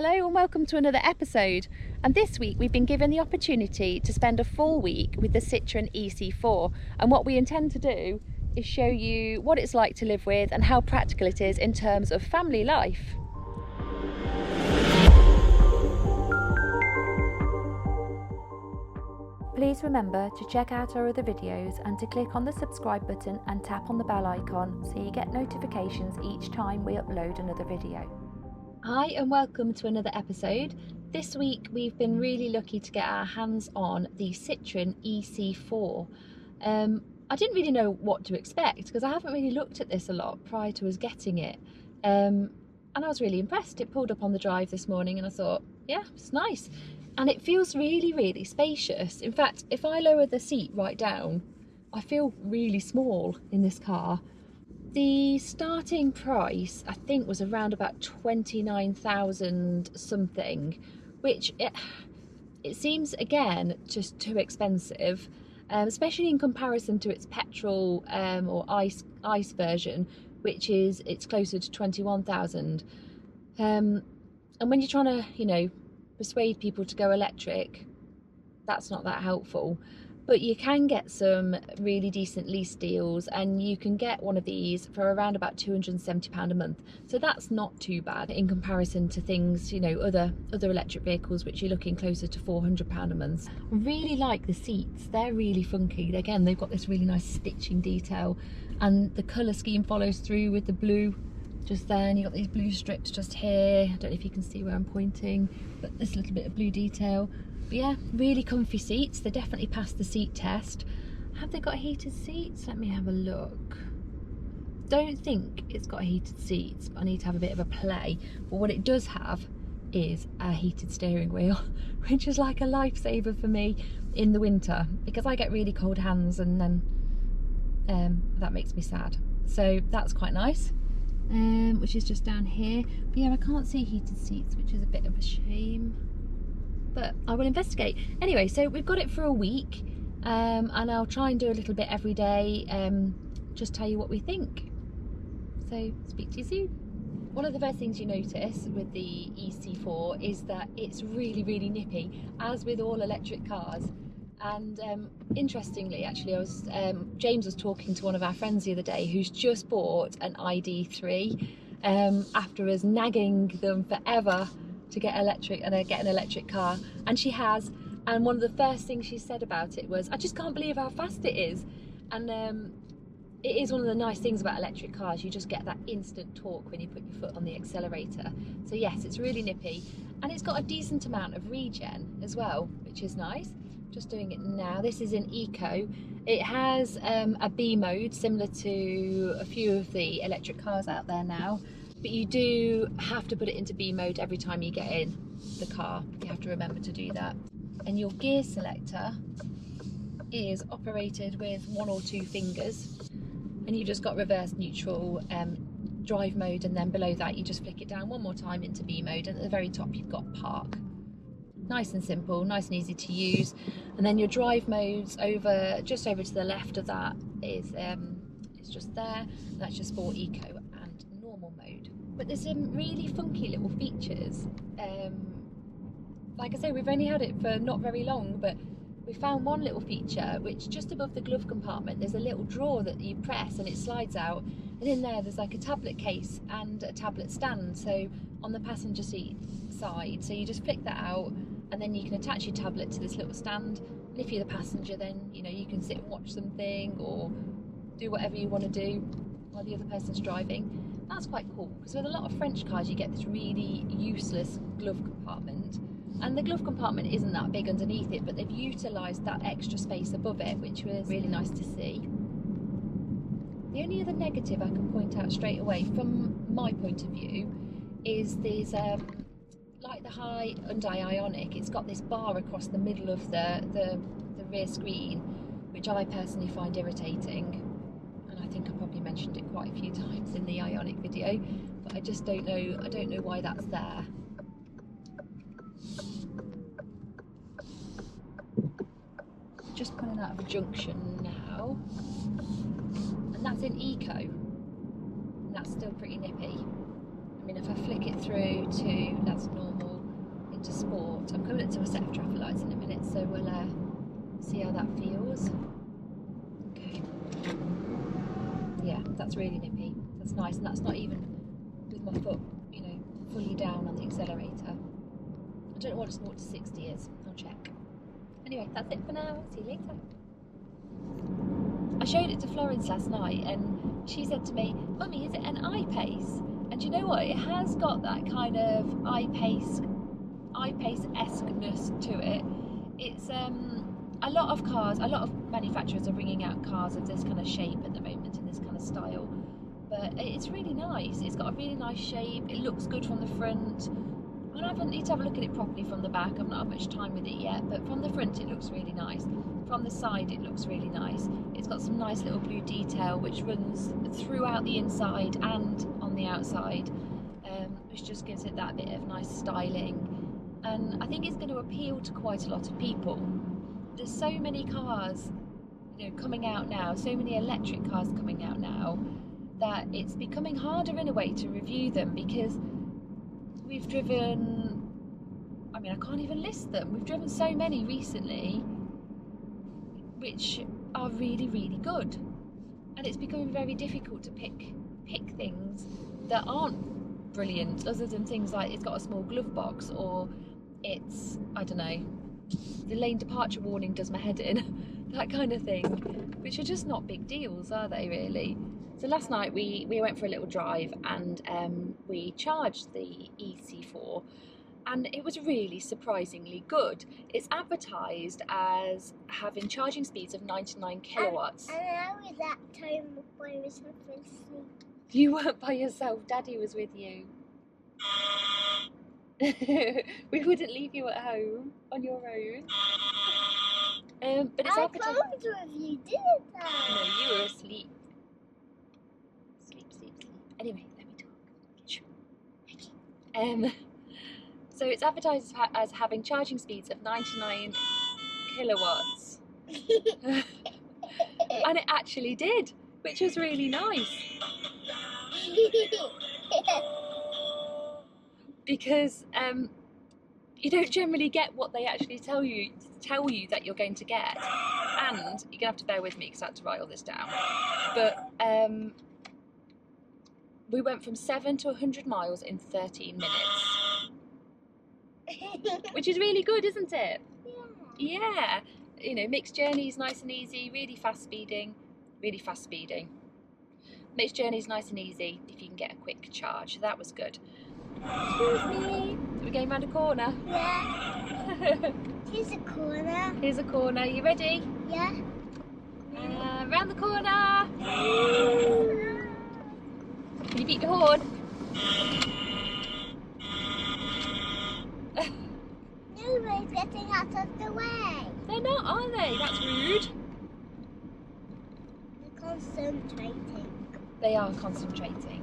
Hello and welcome to another episode, and this week we've been given the opportunity to spend a full week with the Citroen eC4, and what we intend to do is show you what it's like to live with and how practical it is in terms of family life. Please remember to check out our other videos and to click on the subscribe button and tap on the bell icon so you get notifications each time we upload another video. Hi and welcome to another episode. This week we've been really lucky to get our hands on the Citroen eC4. I didn't really know what to expect because I haven't really looked at this a lot prior to us getting it, and I was really impressed. It pulled up on the drive this morning and I thought, yeah, it's nice, and it feels really spacious. In fact, if I lower the seat right down, I feel really small in this car. The starting price, I think, was around about 29,000 something, which it seems, again, just too expensive, especially in comparison to its petrol or ICE version, which it's closer to 21,000. And when you're trying to, persuade people to go electric, that's not that helpful. But you can get some really decent lease deals, and you can get one of these for around about £270 a month. So that's not too bad in comparison to things, other electric vehicles, which you're looking closer to £400 a month. I really like the seats. They're really funky. Again, they've got this really nice stitching detail, and the colour scheme follows through with the blue just there, and you've got these blue strips just here. I don't know if you can see where I'm pointing, but this little bit of blue detail. But yeah, really comfy seats. They definitely passed the seat test. Have they got heated seats? Let me have a look. Don't think it's got heated seats, but I need to have a bit of a play. But what it does have is a heated steering wheel, which is like a lifesaver for me in the winter because I get really cold hands, and then that makes me sad. So that's quite nice, which is just down here. But yeah, I can't see heated seats, which is a bit of a shame, but I will investigate. Anyway, so we've got it for a week, and I'll try and do a little bit every day, just tell you what we think. So speak to you soon. One of the first things you notice with the eC4 is that it's really nippy, as with all electric cars. And interestingly, actually, James was talking to one of our friends the other day who's just bought an ID3 after us nagging them forever to get electric and get an electric car, and she has. And one of the first things she said about it was, I just can't believe how fast it is. And it is one of the nice things about electric cars. You just get that instant torque when you put your foot on the accelerator. So yes, it's really nippy, and it's got a decent amount of regen as well, which is nice. Just doing it now. This is in Eco. It has a B mode similar to a few of the electric cars out there now, but you do have to put it into B mode every time you get in the car. You have to remember to do that. And your gear selector is operated with 1 or 2 fingers, and you've just got reverse, neutral, drive mode, and then below that you just flick it down one more time into B mode, and at the very top you've got park. Nice and simple, nice and easy to use. And then your drive modes just over to the left of that is it's just there. That's just for Eco and normal mode. But there's some really funky little features. Like I say, we've only had it for not very long, but we found one little feature which, just above the glove compartment, there's a little drawer that you press and it slides out, and in there there's like a tablet case and a tablet stand, so on the passenger seat side. So you just flick that out, and then you can attach your tablet to this little stand, and if you're the passenger, then you can sit and watch something or do whatever you want to do while the other person's driving. That's quite cool, because with a lot of French cars you get this really useless glove compartment, and the glove compartment isn't that big underneath it, but they've utilised that extra space above it, which was really nice to see. The only other negative I can point out straight away from my point of view is these like the Hyundai Ioniq, it's got this bar across the middle of the rear screen, which I personally find irritating, and I think I probably mentioned it quite a few times in the Ioniq video, but I just don't know why that's there. Just pulling out of a junction now, and that's in Eco, and that's still pretty nippy. I mean, if I flick it through to, that's normal, to a set of traffic lights in a minute, so we'll see how that feels. Okay. Yeah, that's really nippy. That's nice, and that's not even with my foot, you know, fully down on the accelerator. I don't know what a 0 to 60 is. I'll check. Anyway, that's it for now. See you later. I showed it to Florence last night, and she said to me, "Mummy, is it an I-Pace?" And you know what? It has got that kind of I-Pace-esqueness to it. It's a lot of manufacturers are bringing out cars of this kind of shape at the moment, in this kind of style. But it's really nice. It's got a really nice shape. It looks good from the front. I need to have a look at it properly from the back. I've not had much time with it yet, but from the front it looks really nice. From the side it looks really nice. It's got some nice little blue detail which runs throughout the inside and on the outside, which just gives it that bit of nice styling. And I think it's going to appeal to quite a lot of people. There's so many cars, you know, coming out now, so many electric cars coming out now, that it's becoming harder in a way to review them, because we've driven, I mean, I can't even list them. We've driven so many recently which are really, really good, and it's becoming very difficult to pick things that aren't brilliant, other than things like it's got a small glove box, or it's, I don't know, the lane departure warning does my head in, that kind of thing, which are just not big deals, are they really? So last night we went for a little drive, and we charged the eC4, and it was really surprisingly good. It's advertised as having charging speeds of 99 kilowatts. And I was at home by myself asleep. You weren't by yourself, Daddy was with you. We wouldn't leave you at home on your own. But it's I told you if you did that. No, you were asleep. Sleep. Anyway, let me talk. So it's advertised as having charging speeds of 99 kilowatts. And it actually did, which was really nice. Because you don't generally get what they actually tell you that you're going to get. And you're going to have to bear with me because I had to write all this down. But we went from 7 to 100 miles in 13 minutes. Which is really good, isn't it? Yeah. You know, mixed journeys, nice and easy, really fast speeding. Mixed journeys, nice and easy if you can get a quick charge. So that was good. Excuse me. We're going round a corner. Yeah. Here's a corner. Here's a corner. You ready? Yeah. Round the corner. Can you beat your horn? Nobody's getting out of the way. They're not, are they? That's rude. They're concentrating. They are concentrating.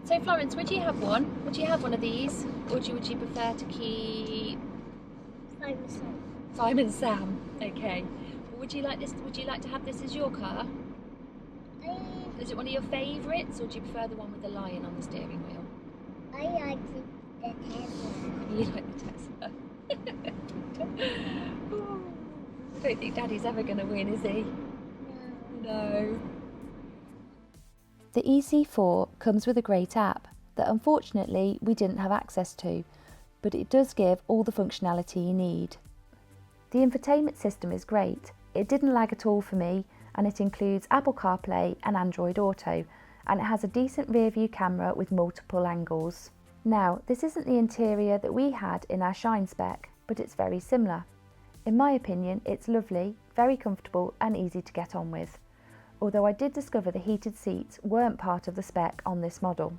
So Florence, would you have one? Would you have one of these? Or would you prefer to keep Simon Sam? Okay. Well, would you like this? Would you like to have this as your car? Is it one of your favourites, or do you prefer the one with the lion on the steering wheel? I like the Tesla. You like the Tesla? I don't think Daddy's ever going to win, is he? No. The eC4 comes with a great app that unfortunately we didn't have access to, but it does give all the functionality you need. The infotainment system is great. It didn't lag at all for me, and it includes Apple CarPlay and Android Auto, and it has a decent rear view camera with multiple angles. Now, this isn't the interior that we had in our Shine spec, but it's very similar. In my opinion, it's lovely, very comfortable and easy to get on with, although I did discover the heated seats weren't part of the spec on this model.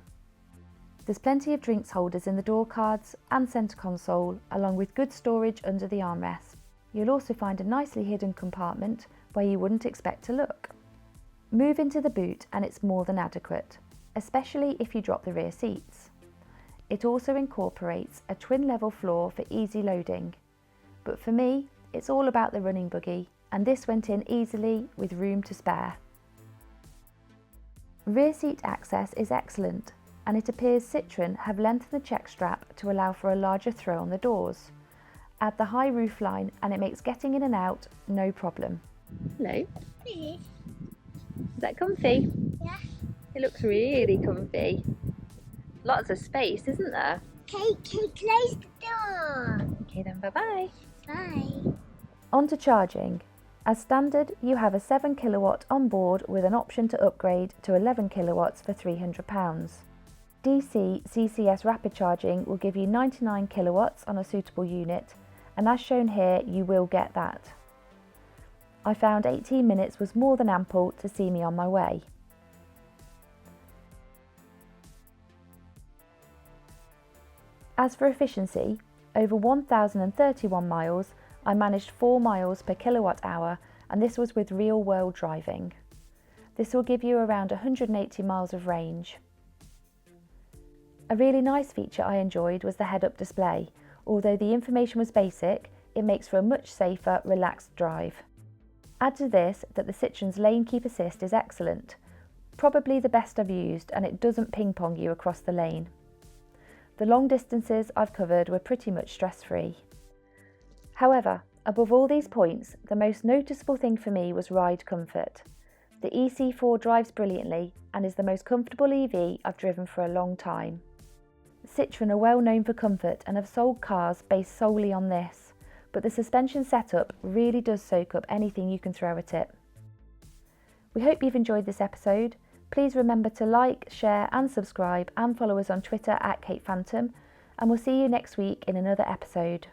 There's plenty of drinks holders in the door cards and centre console, along with good storage under the armrest. You'll also find a nicely hidden compartment where you wouldn't expect to look. Move into the boot and it's more than adequate, especially if you drop the rear seats. It also incorporates a twin level floor for easy loading, but for me it's all about the running buggy, and this went in easily with room to spare. Rear seat access is excellent. and it appears Citroen have lengthened the check strap to allow for a larger throw on the doors. Add the high roofline and it makes getting in and out no problem. Hello. Please. Is that comfy? Yeah. It looks really comfy. Lots of space, isn't there? Kate, close the door. Okay then, bye-bye. Bye. On to charging. As standard, you have a 7 kilowatt on board with an option to upgrade to 11 kilowatts for £300. DC CCS rapid charging will give you 99 kilowatts on a suitable unit, and as shown here, you will get that. I found 18 minutes was more than ample to see me on my way. As for efficiency, over 1,031 miles, I managed 4 miles per kilowatt hour, and this was with real world driving. This will give you around 180 miles of range. A really nice feature I enjoyed was the head-up display. Although the information was basic, it makes for a much safer, relaxed drive. Add to this that the Citroen's lane keep assist is excellent, probably the best I've used, and it doesn't ping-pong you across the lane. The long distances I've covered were pretty much stress-free. However, above all these points, the most noticeable thing for me was ride comfort. The eC4 drives brilliantly and is the most comfortable EV I've driven for a long time. Citroen are well known for comfort and have sold cars based solely on this, but the suspension setup really does soak up anything you can throw at it. We hope you've enjoyed this episode. Please remember to like, share and subscribe, and follow us on Twitter @KatePhantom, and we'll see you next week in another episode.